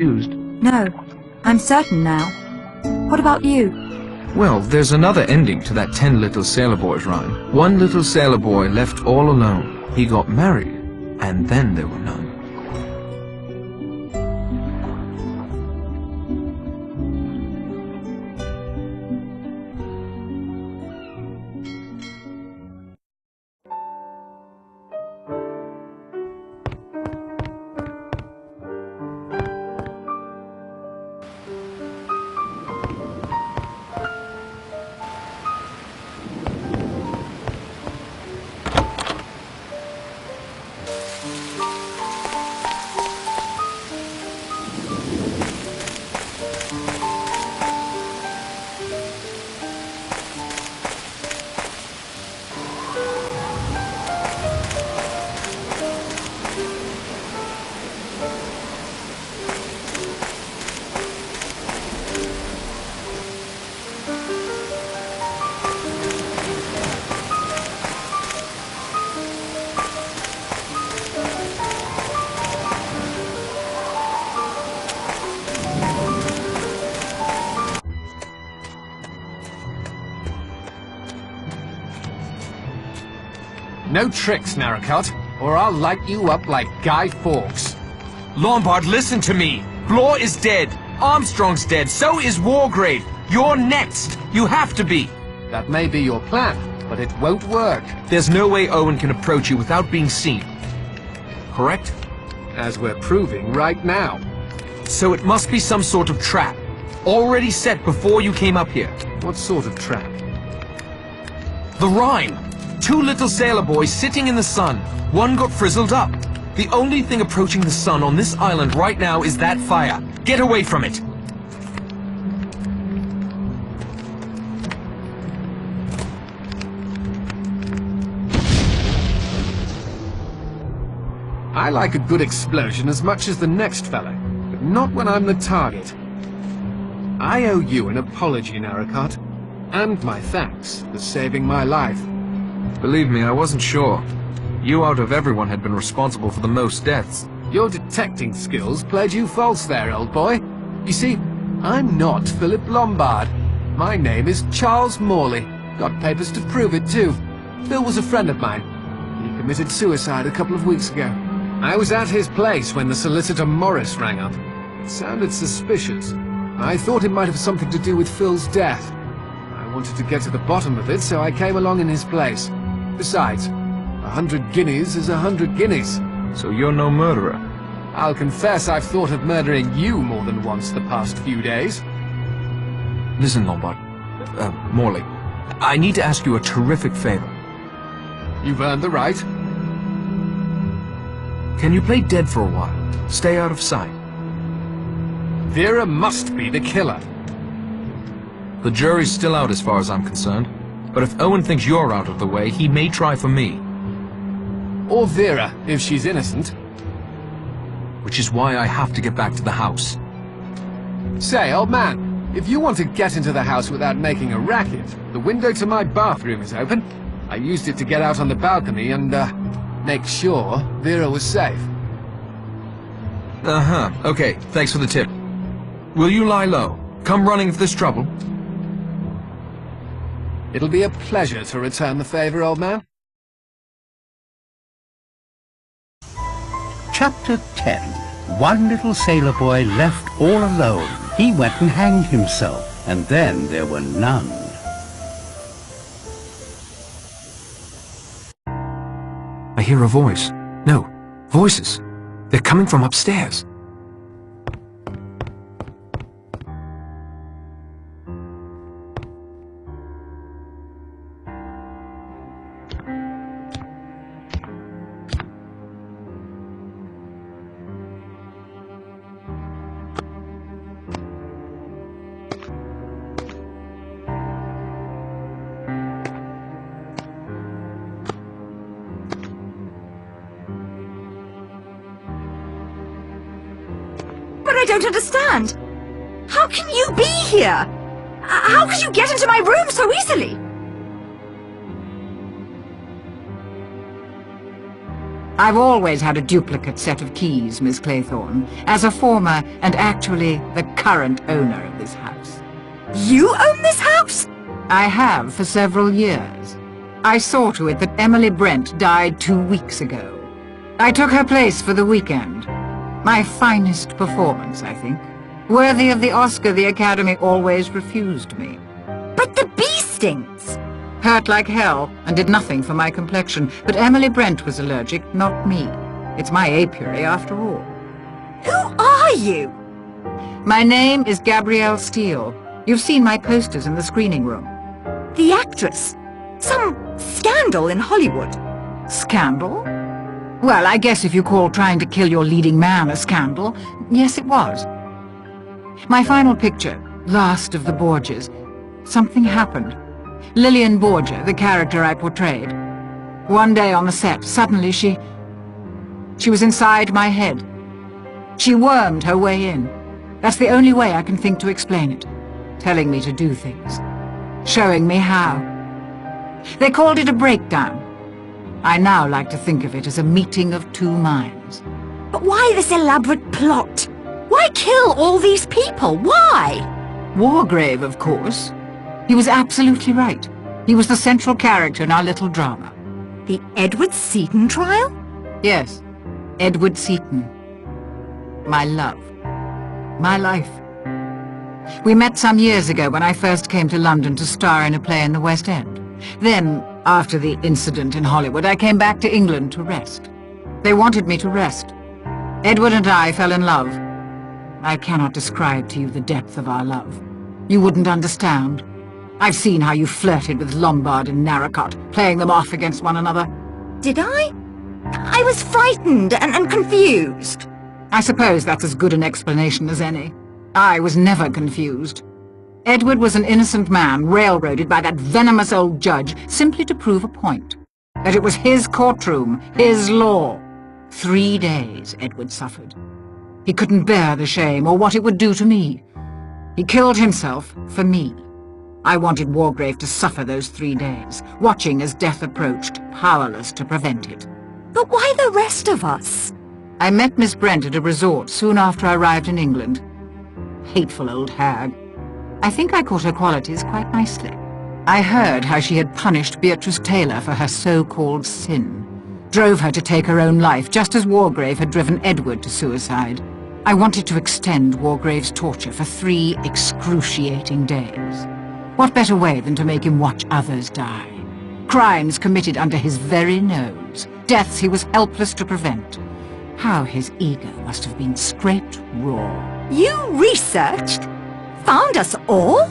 used? No, I'm certain now. What about you? Well, there's another ending to that 10 Little Sailor Boys rhyme. One little sailor boy left all alone. He got married, and then there were none. No tricks, Narracott, or I'll light you up like Guy Fawkes. Lombard, listen to me. Blore is dead. Armstrong's dead. So is Wargrave. You're next. You have to be. That may be your plan, but it won't work. There's no way Owen can approach you without being seen. Correct? As we're proving right now. So it must be some sort of trap. Already set before you came up here. What sort of trap? The rhyme. 2 little sailor boys sitting in the sun. One got frizzled up. The only thing approaching the sun on this island right now is that fire. Get away from it. I like a good explosion as much as the next fellow, but not when I'm the target. I owe you an apology, Narracott, and my thanks for saving my life. Believe me, I wasn't sure. You out of everyone had been responsible for the most deaths. Your detecting skills played you false there, old boy. You see, I'm not Philip Lombard. My name is Charles Morley. Got papers to prove it, too. Phil was a friend of mine. He committed suicide a couple of weeks ago. I was at his place when the solicitor Morris rang up. It sounded suspicious. I thought it might have something to do with Phil's death. I wanted to get to the bottom of it, so I came along in his place. Besides, 100 guineas is 100 guineas. So you're no murderer? I'll confess I've thought of murdering you more than once the past few days. Listen, Lombard. Morley. I need to ask you a terrific favor. You've earned the right. Can you play dead for a while? Stay out of sight. Vera must be the killer. The jury's still out as far as I'm concerned. But if Owen thinks you're out of the way, he may try for me. Or Vera, if she's innocent. Which is why I have to get back to the house. Say, old man, if you want to get into the house without making a racket, the window to my bathroom is open. I used it to get out on the balcony and, make sure Vera was safe. Uh-huh. Okay, thanks for the tip. Will you lie low? Come running if there's trouble. It'll be a pleasure to return the favor, old man. Chapter 10. One little sailor boy left all alone. He went and hanged himself, and then there were none. I hear a voice. No, voices. They're coming from upstairs. I don't understand. How can you be here? How could you get into my room so easily? I've always had a duplicate set of keys, Miss Claythorne, as a former and actually the current owner of this house. You own this house? I have for several years. I saw to it that Emily Brent died 2 weeks ago. I took her place for the weekend. My finest performance, I think. Worthy of the Oscar the Academy always refused me. But the bee stings! Hurt like hell, and did nothing for my complexion. But Emily Brent was allergic, not me. It's my apiary after all. Who are you? My name is Gabrielle Steele. You've seen my posters in the screening room. The actress. Some scandal in Hollywood. Scandal? Well, I guess if you call trying to kill your leading man a scandal, yes it was. My final picture, Last of the Borgias, something happened. Lillian Borgia, the character I portrayed. One day on the set, suddenly she was inside my head. She wormed her way in. That's the only way I can think to explain it. Telling me to do things. Showing me how. They called it a breakdown. I now like to think of it as a meeting of two minds. But why this elaborate plot? Why kill all these people? Why? Wargrave, of course. He was absolutely right. He was the central character in our little drama. The Edward Seaton trial? Yes, Edward Seaton. My love. My life. We met some years ago when I first came to London to star in a play in the West End. Then, after the incident in Hollywood, I came back to England to rest. They wanted me to rest. Edward and I fell in love. I cannot describe to you the depth of our love. You wouldn't understand. I've seen how you flirted with Lombard and Narracott, playing them off against one another. Did I? I was frightened and confused. I suppose that's as good an explanation as any. I was never confused. Edward was an innocent man railroaded by that venomous old judge simply to prove a point. That it was his courtroom, his law. 3 days Edward suffered. He couldn't bear the shame or what it would do to me. He killed himself for me. I wanted Wargrave to suffer those 3 days, watching as death approached, powerless to prevent it. But why the rest of us? I met Miss Brent at a resort soon after I arrived in England. Hateful old hag. I think I caught her qualities quite nicely. I heard how she had punished Beatrice Taylor for her so-called sin. Drove her to take her own life, just as Wargrave had driven Edward to suicide. I wanted to extend Wargrave's torture for 3 excruciating days. What better way than to make him watch others die? Crimes committed under his very nose. Deaths he was helpless to prevent. How his ego must have been scraped raw. You researched? Found us all?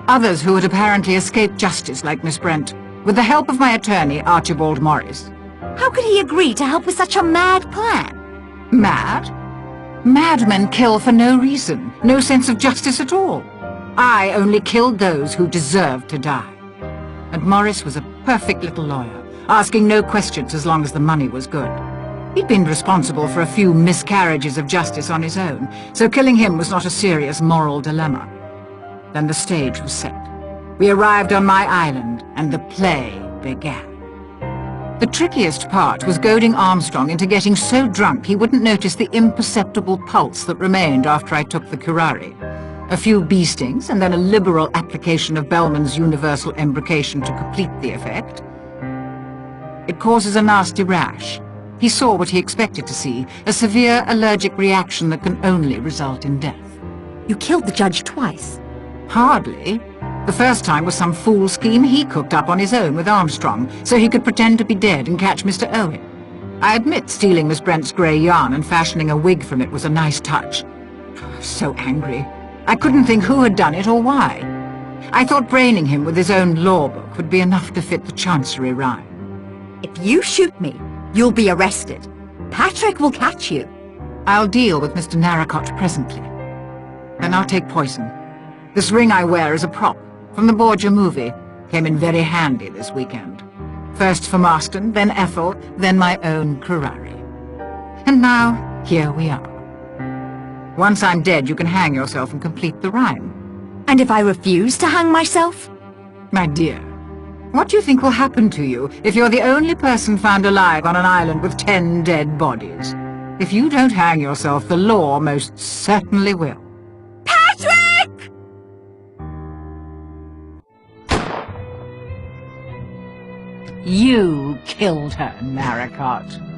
Others who had apparently escaped justice, like Miss Brent, with the help of my attorney, Archibald Morris. How could he agree to help with such a mad plan? Mad? Madmen kill for no reason, no sense of justice at all. I only killed those who deserved to die. And Morris was a perfect little lawyer, asking no questions as long as the money was good. He'd been responsible for a few miscarriages of justice on his own, so killing him was not a serious moral dilemma. Then the stage was set. We arrived on my island, and the play began. The trickiest part was goading Armstrong into getting so drunk he wouldn't notice the imperceptible pulse that remained after I took the curare. A few bee stings, and then a liberal application of Bellman's universal embrocation to complete the effect. It causes a nasty rash. He saw what he expected to see, a severe allergic reaction that can only result in death. You killed the judge twice. Hardly. The first time was some fool scheme he cooked up on his own with Armstrong, so he could pretend to be dead and catch Mr. Owen. I admit stealing Miss Brent's grey yarn and fashioning a wig from it was a nice touch. So angry. I couldn't think who had done it or why. I thought braining him with his own law book would be enough to fit the Chancery rhyme. If you shoot me, you'll be arrested. Patrick will catch you. I'll deal with Mr. Narracott presently. Then I'll take poison. This ring I wear is a prop from the Borgia movie. Came in very handy this weekend. First for Marston, then Ethel, then my own curare. And now, here we are. Once I'm dead, you can hang yourself and complete the rhyme. And if I refuse to hang myself? My dear, What do you think will happen to you if you're the only person found alive on an island with 10 dead bodies? If you don't hang yourself, the law most certainly will. Patrick! You killed her, Maricott.